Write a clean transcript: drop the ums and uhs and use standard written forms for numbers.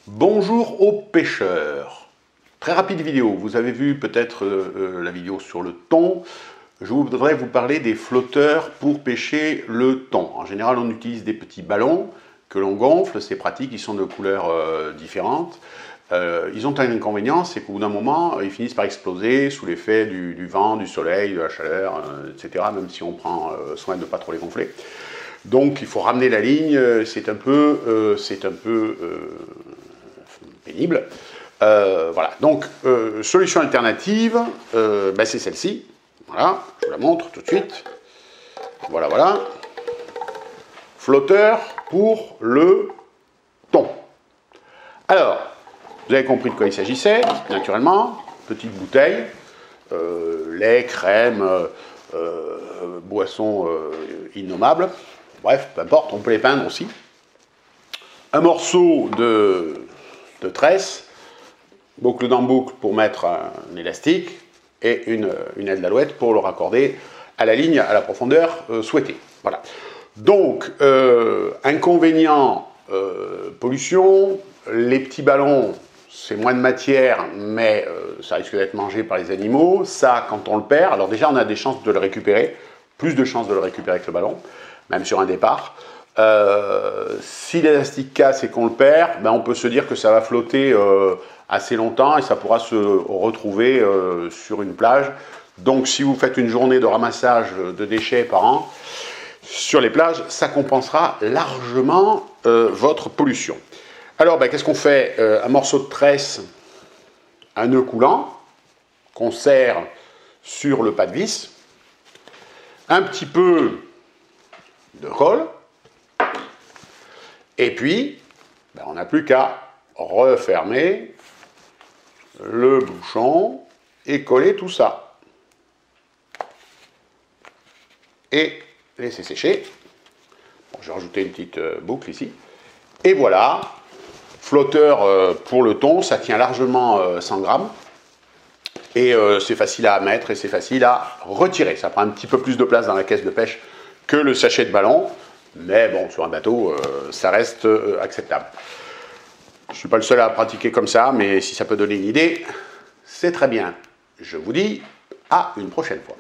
Bonjour aux pêcheurs. Très rapide vidéo, vous avez vu peut-être la vidéo sur le thon. Je voudrais vous parler des flotteurs pour pêcher le thon. En général, on utilise des petits ballons que l'on gonfle, c'est pratique, ils sont de couleurs différentes. Ils ont un inconvénient, c'est qu'au bout d'un moment, ils finissent par exploser sous l'effet du vent, du soleil, de la chaleur, etc. Même si on prend soin de ne pas trop les gonfler. Donc il faut ramener la ligne, c'est un peu pénible. Voilà, donc solution alternative, c'est celle-ci. Voilà, je vous la montre tout de suite. Voilà, voilà. Flotteur pour le thon. Alors, vous avez compris de quoi il s'agissait, naturellement. Petite bouteille, lait, crème, boisson innommable. Bref, peu importe, on peut les peindre aussi. Un morceau de tresse, boucle dans boucle pour mettre un élastique et une aile d'alouette pour le raccorder à la ligne, à la profondeur souhaitée. Voilà. Donc, inconvénient, pollution, les petits ballons, c'est moins de matière, mais ça risque d'être mangé par les animaux. Ça, quand on le perd, alors déjà on a des chances de le récupérer, plus de chances de le récupérer avec le ballon, même sur un départ. Si l'élastique casse et qu'on le perd, on peut se dire que ça va flotter assez longtemps et ça pourra se retrouver sur une plage. Donc si vous faites une journée de ramassage de déchets par an sur les plages, ça compensera largement votre pollution. Alors qu'est-ce qu'on fait? Un morceau de tresse, un nœud coulant qu'on serre sur le pas de vis, un petit peu de colle, et puis on n'a plus qu'à refermer le bouchon et coller tout ça et laisser sécher. Bon, je vais rajouter une petite boucle ici et voilà, flotteur pour le thon. Ça tient largement 100 grammes et c'est facile à mettre et c'est facile à retirer. Ça prend un petit peu plus de place dans la caisse de pêche que le sachet de ballon, mais bon, sur un bateau, ça reste acceptable. Je ne suis pas le seul à pratiquer comme ça, mais si ça peut donner une idée, c'est très bien. Je vous dis à une prochaine fois.